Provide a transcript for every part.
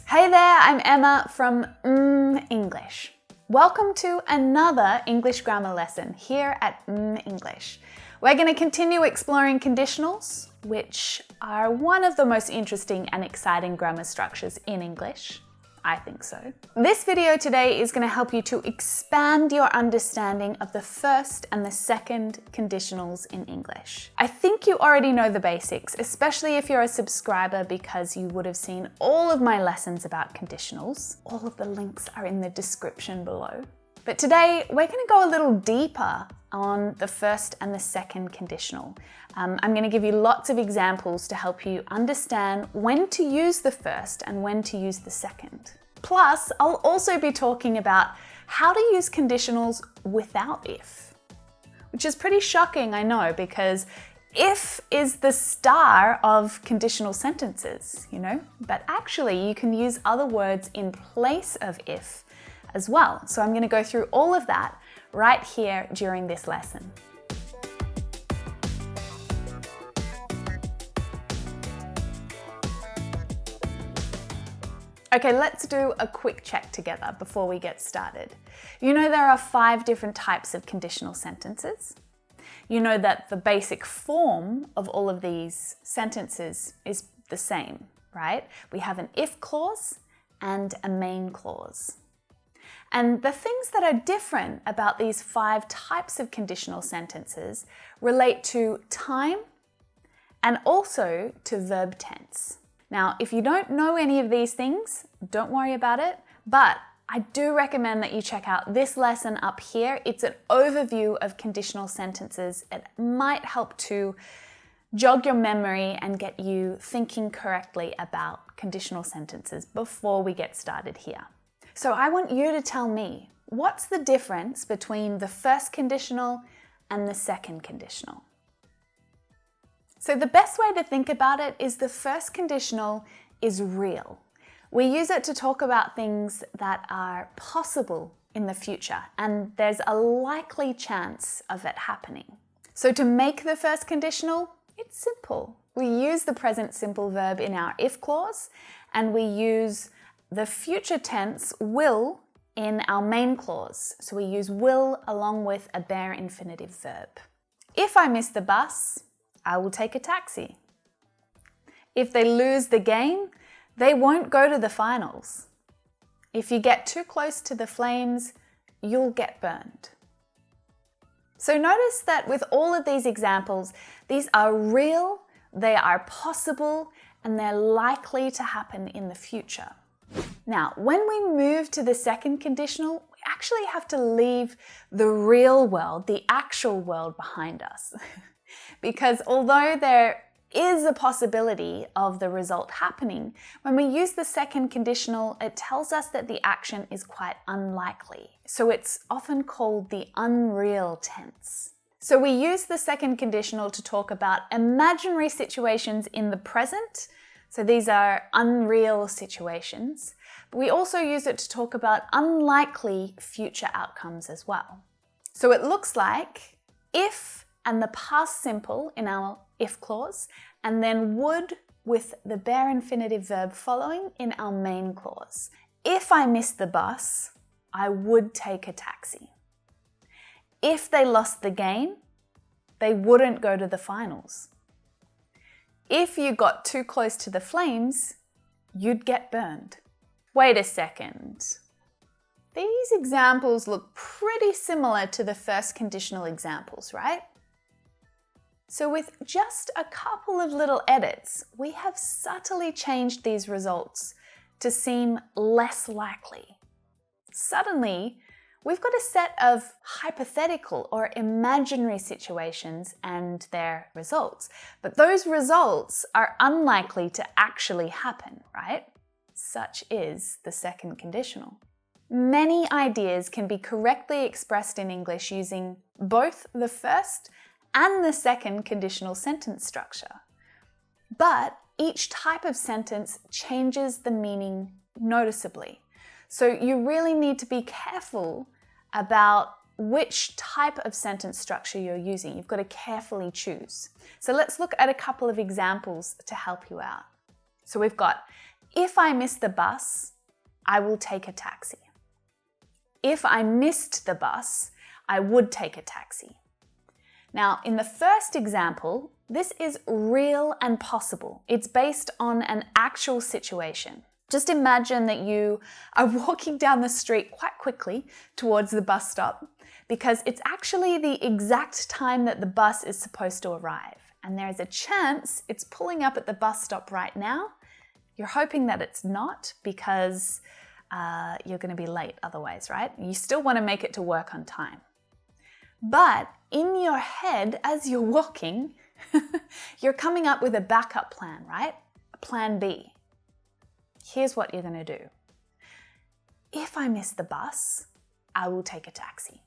Hey there, I'm Emma from mmmEnglish. Welcome to another English grammar lesson here at mmmEnglish. We're going to continue exploring conditionals, which are one of the most interesting and exciting grammar structures in English. I think so. This video today is going to help you to expand your understanding of the first and the second conditionals in English. I think you already know the basics, especially if you're a subscriber, because you would have seen all of my lessons about conditionals. All of the links are in the description below. But today we're going to go a little deeper on the first and the second conditional. I'm going to give you lots of examples to help you understand when to use the first and when to use the second. Plus, I'll also be talking about how to use conditionals without if, which is pretty shocking, I know, because if is the star of conditional sentences, but actually you can use other words in place of if as well. So I'm going to go through all of that right here during this lesson. Okay, let's do a quick check together before we get started. You know there are 5 different types of conditional sentences. You know that the basic form of all of these sentences is the same, right? We have an if clause and a main clause. And the things that are different about these 5 types of conditional sentences relate to time and also to verb tense. Now, if you don't know any of these things, don't worry about it, but I do recommend that you check out this lesson up here. It's an overview of conditional sentences. It might help to jog your memory and get you thinking correctly about conditional sentences before we get started here. So I want you to tell me, what's the difference between the first conditional and the second conditional? So the best way to think about it is the first conditional is real. We use it to talk about things that are possible in the future, and there's a likely chance of it happening. So to make the first conditional, it's simple. We use the present simple verb in our if clause, and we use the future tense will in our main clause. So we use will along with a bare infinitive verb. If I miss the bus, I will take a taxi. If they lose the game, they won't go to the finals. If you get too close to the flames, you'll get burned. So notice that with all of these examples, these are real, they are possible, and they're likely to happen in the future. Now, when we move to the second conditional, we actually have to leave the real world, the actual world behind us. Because although there is a possibility of the result happening, when we use the second conditional, it tells us that the action is quite unlikely. So it's often called the unreal tense. So we use the second conditional to talk about imaginary situations in the present. So these are unreal situations. But we also use it to talk about unlikely future outcomes as well. So it looks like if and the past simple in our if clause, and then would with the bare infinitive verb following in our main clause. If I missed the bus, I would take a taxi. If they lost the game, they wouldn't go to the finals. If you got too close to the flames, you'd get burned. Wait a second. These examples look pretty similar to the first conditional examples, right? So with just a couple of little edits, we have subtly changed these results to seem less likely. Suddenly, we've got a set of hypothetical or imaginary situations and their results, but those results are unlikely to actually happen, right? Such is the second conditional. Many ideas can be correctly expressed in English using both the first and the second conditional sentence structure. But each type of sentence changes the meaning noticeably. So you really need to be careful about which type of sentence structure you're using. You've got to carefully choose. So let's look at a couple of examples to help you out. So we've got, If I miss the bus, I will take a taxi. If I missed the bus, I would take a taxi. Now, in the first example, this is real and possible. It's based on an actual situation. Just imagine that you are walking down the street quite quickly towards the bus stop because it's actually the exact time that the bus is supposed to arrive. And there is a chance it's pulling up at the bus stop right now. You're hoping that it's not because you're going to be late otherwise, right? You still want to make it to work on time. But in your head, as you're walking, you're coming up with a backup plan, right? A plan B. Here's what you're going to do. If I miss the bus, I will take a taxi.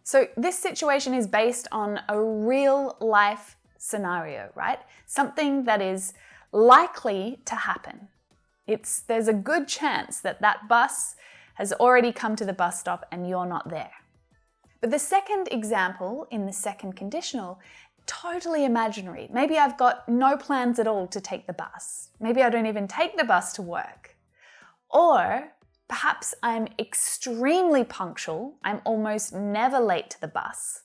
So this situation is based on a real life scenario, right? Something that is likely to happen. There's a good chance that that bus has already come to the bus stop and you're not there. But the second example in the second conditional, totally imaginary. Maybe I've got no plans at all to take the bus. Maybe I don't even take the bus to work. Or perhaps I'm extremely punctual. I'm almost never late to the bus.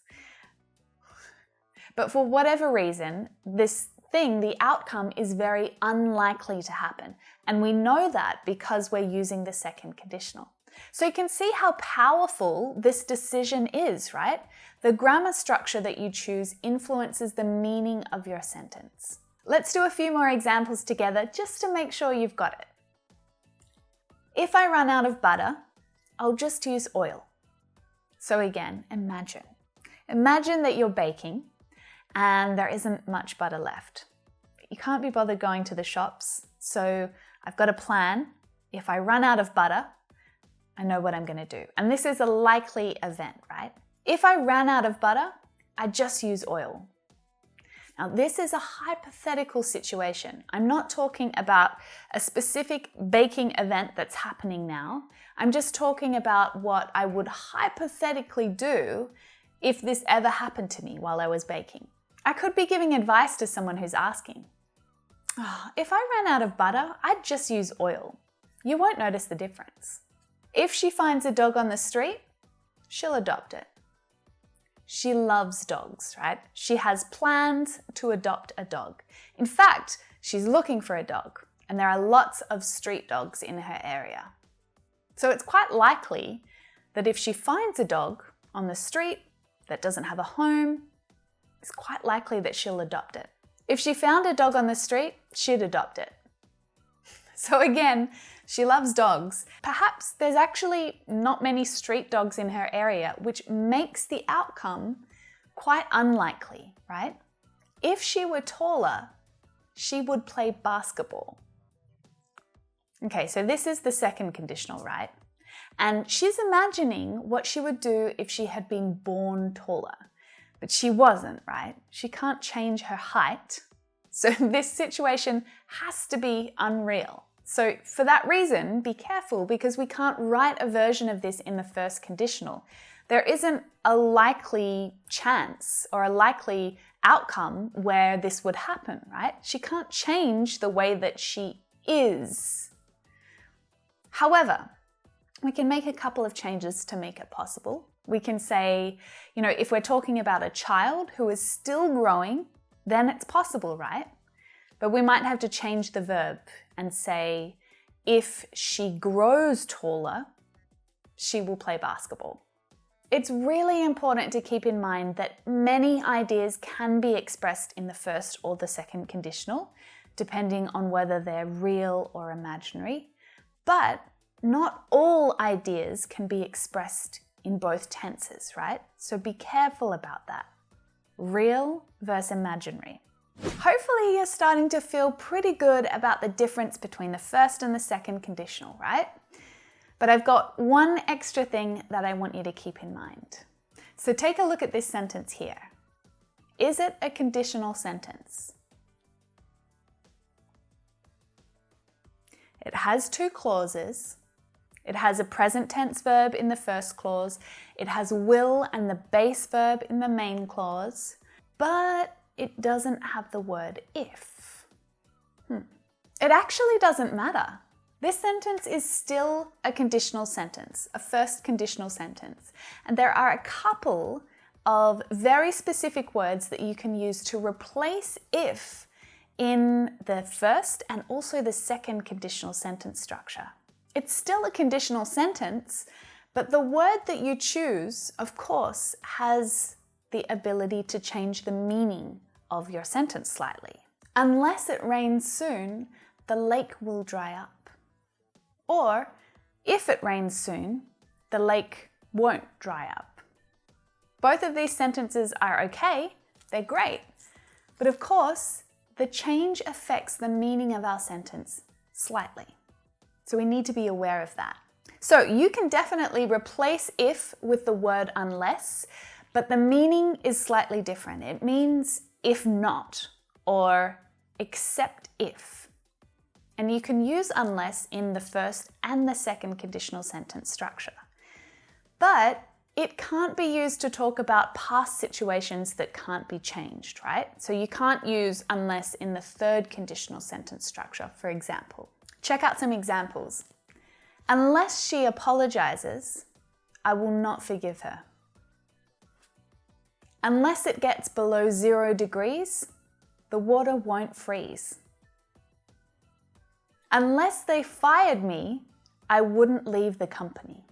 But for whatever reason, this thing, the outcome is very unlikely to happen. And we know that because we're using the second conditional. So you can see how powerful this decision is, right? The grammar structure that you choose influences the meaning of your sentence. Let's do a few more examples together just to make sure you've got it. If I run out of butter, I'll just use oil. So again, imagine. Imagine that you're baking and there isn't much butter left. You can't be bothered going to the shops, so I've got a plan. If I run out of butter, I know what I'm going to do. And this is a likely event, right? If I ran out of butter, I'd just use oil. Now, this is a hypothetical situation. I'm not talking about a specific baking event that's happening now. I'm just talking about what I would hypothetically do if this ever happened to me while I was baking. I could be giving advice to someone who's asking, if I ran out of butter, I'd just use oil. You won't notice the difference. If she finds a dog on the street, she'll adopt it. She loves dogs, right? She has plans to adopt a dog. In fact, she's looking for a dog, and there are lots of street dogs in her area. So it's quite likely that if she finds a dog on the street that doesn't have a home, it's quite likely that she'll adopt it. If she found a dog on the street, she'd adopt it. So again, she loves dogs. Perhaps there's actually not many street dogs in her area, which makes the outcome quite unlikely, right? If she were taller, she would play basketball. Okay, so this is the second conditional, right? And she's imagining what she would do if she had been born taller. But she wasn't, right? She can't change her height. So this situation has to be unreal. So for that reason, be careful because we can't write a version of this in the first conditional. There isn't a likely chance or a likely outcome where this would happen, right? She can't change the way that she is. However, we can make a couple of changes to make it possible. We can say, if we're talking about a child who is still growing, then it's possible, right? But we might have to change the verb and say, if she grows taller, she will play basketball. It's really important to keep in mind that many ideas can be expressed in the first or the second conditional, depending on whether they're real or imaginary. But not all ideas can be expressed in both tenses, right? So be careful about that. Real versus imaginary. Hopefully you're starting to feel pretty good about the difference between the first and the second conditional, right? But I've got one extra thing that I want you to keep in mind. So take a look at this sentence here. Is it a conditional sentence? It has two clauses. It has a present tense verb in the first clause. It has will and the base verb in the main clause, but it doesn't have the word if. It actually doesn't matter. This sentence is still a conditional sentence, a first conditional sentence. And there are a couple of very specific words that you can use to replace if in the first and also the second conditional sentence structure. It's still a conditional sentence, but the word that you choose, of course, has the ability to change the meaning of your sentence slightly. Unless it rains soon, the lake will dry up. Or, if it rains soon, the lake won't dry up. Both of these sentences are okay, they're great, but of course, the change affects the meaning of our sentence slightly. So we need to be aware of that. So you can definitely replace if with the word unless, but the meaning is slightly different. It means if not, or except if. And you can use unless in the first and the second conditional sentence structure. But it can't be used to talk about past situations that can't be changed, right? So you can't use unless in the third conditional sentence structure, for example. Check out some examples. Unless she apologizes, I will not forgive her. Unless it gets below 0 degrees, the water won't freeze. Unless they fired me, I wouldn't leave the company.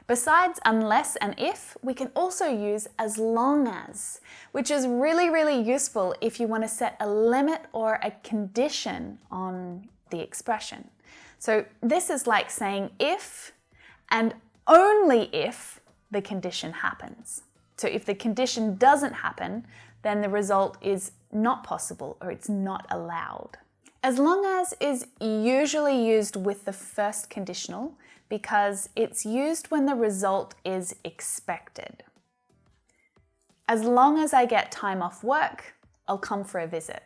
Besides unless and if, we can also use as long as, which is really, really useful if you want to set a limit or a condition on the expression. So this is like saying if and only if the condition happens. So if the condition doesn't happen, then the result is not possible or it's not allowed. As long as is usually used with the first conditional because it's used when the result is expected. As long as I get time off work, I'll come for a visit.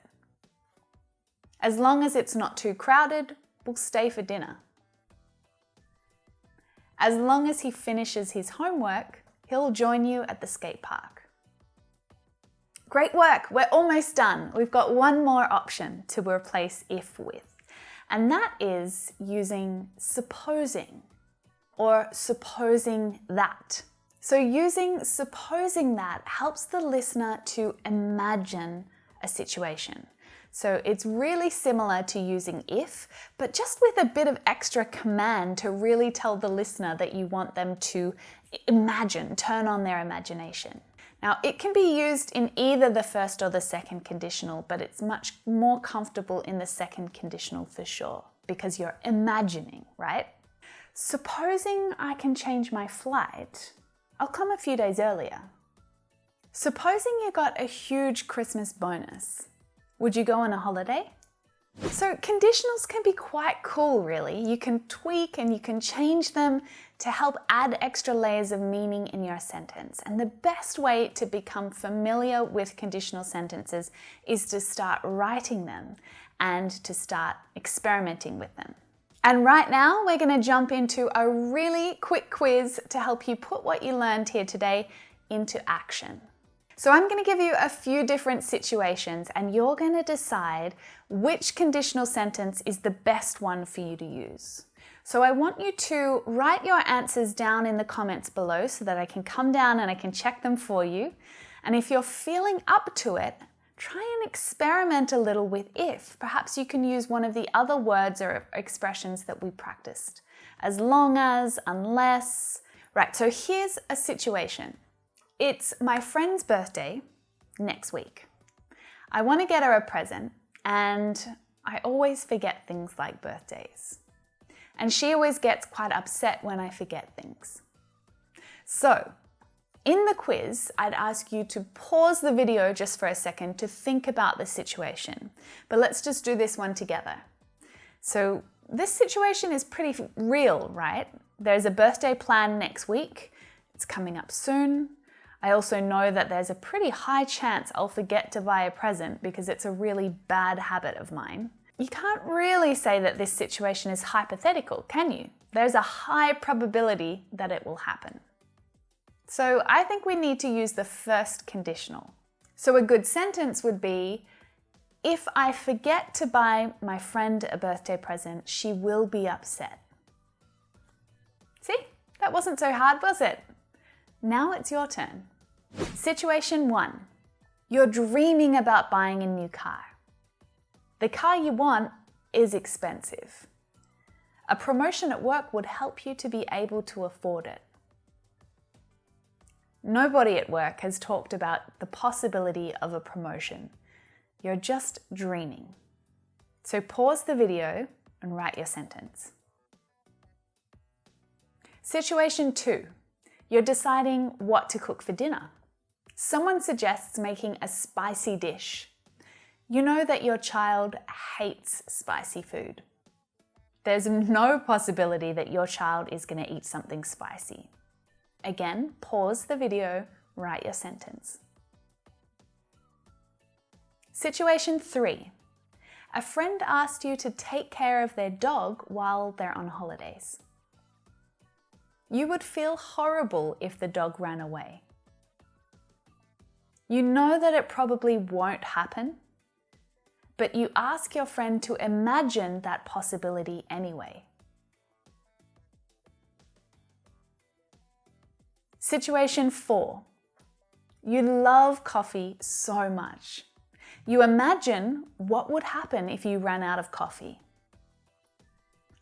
As long as it's not too crowded, we'll stay for dinner. As long as he finishes his homework, he'll join you at the skate park. Great work, we're almost done. We've got one more option to replace if with, and that is using supposing or supposing that. So using supposing that helps the listener to imagine a situation. So it's really similar to using if, but just with a bit of extra command to really tell the listener that you want them to imagine, turn on their imagination. Now, it can be used in either the first or the second conditional, but it's much more comfortable in the second conditional for sure, because you're imagining, right? Supposing I can change my flight, I'll come a few days earlier. Supposing you got a huge Christmas bonus, would you go on a holiday? So conditionals can be quite cool, really. You can tweak and you can change them to help add extra layers of meaning in your sentence. And the best way to become familiar with conditional sentences is to start writing them and to start experimenting with them. And right now, we're going to jump into a really quick quiz to help you put what you learned here today into action. So I'm going to give you a few different situations and you're going to decide which conditional sentence is the best one for you to use. So I want you to write your answers down in the comments below so that I can come down and I can check them for you. And if you're feeling up to it, try and experiment a little with if. Perhaps you can use one of the other words or expressions that we practiced. As long as, unless. Right, so here's a situation. It's my friend's birthday next week. I want to get her a present and I always forget things like birthdays. And she always gets quite upset when I forget things. So, in the quiz, I'd ask you to pause the video just for a second to think about the situation. But let's just do this one together. So, this situation is pretty real, right? There's a birthday planned next week. It's coming up soon. I also know that there's a pretty high chance I'll forget to buy a present because it's a really bad habit of mine. You can't really say that this situation is hypothetical, can you? There's a high probability that it will happen. So I think we need to use the first conditional. So a good sentence would be, If I forget to buy my friend a birthday present, she will be upset. See, that wasn't so hard, was it? Now it's your turn. Situation 1. You're dreaming about buying a new car. The car you want is expensive. A promotion at work would help you to be able to afford it. Nobody at work has talked about the possibility of a promotion. You're just dreaming. So pause the video and write your sentence. Situation 2. You're deciding what to cook for dinner. Someone suggests making a spicy dish. You know that your child hates spicy food. There's no possibility that your child is going to eat something spicy. Again, pause the video, write your sentence. Situation 3. A friend asked you to take care of their dog while they're on holidays. You would feel horrible if the dog ran away. You know that it probably won't happen, but you ask your friend to imagine that possibility anyway. Situation 4. You love coffee so much. You imagine what would happen if you ran out of coffee.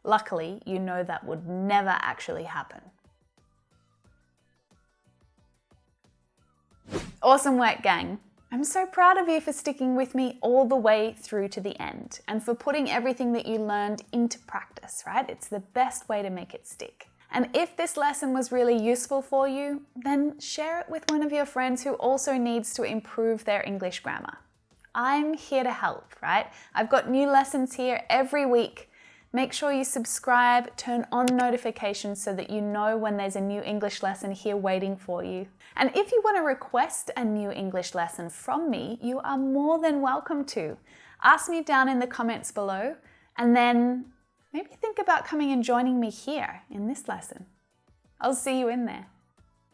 Luckily, you know that would never actually happen. Awesome work, gang! I'm so proud of you for sticking with me all the way through to the end and for putting everything that you learned into practice, right? It's the best way to make it stick. And if this lesson was really useful for you, then share it with one of your friends who also needs to improve their English grammar. I'm here to help, right? I've got new lessons here every week. Make sure you subscribe, turn on notifications so that you know when there's a new English lesson here waiting for you. And if you want to request a new English lesson from me, you are more than welcome to. Ask me down in the comments below, and then maybe think about coming and joining me here in this lesson. I'll see you in there.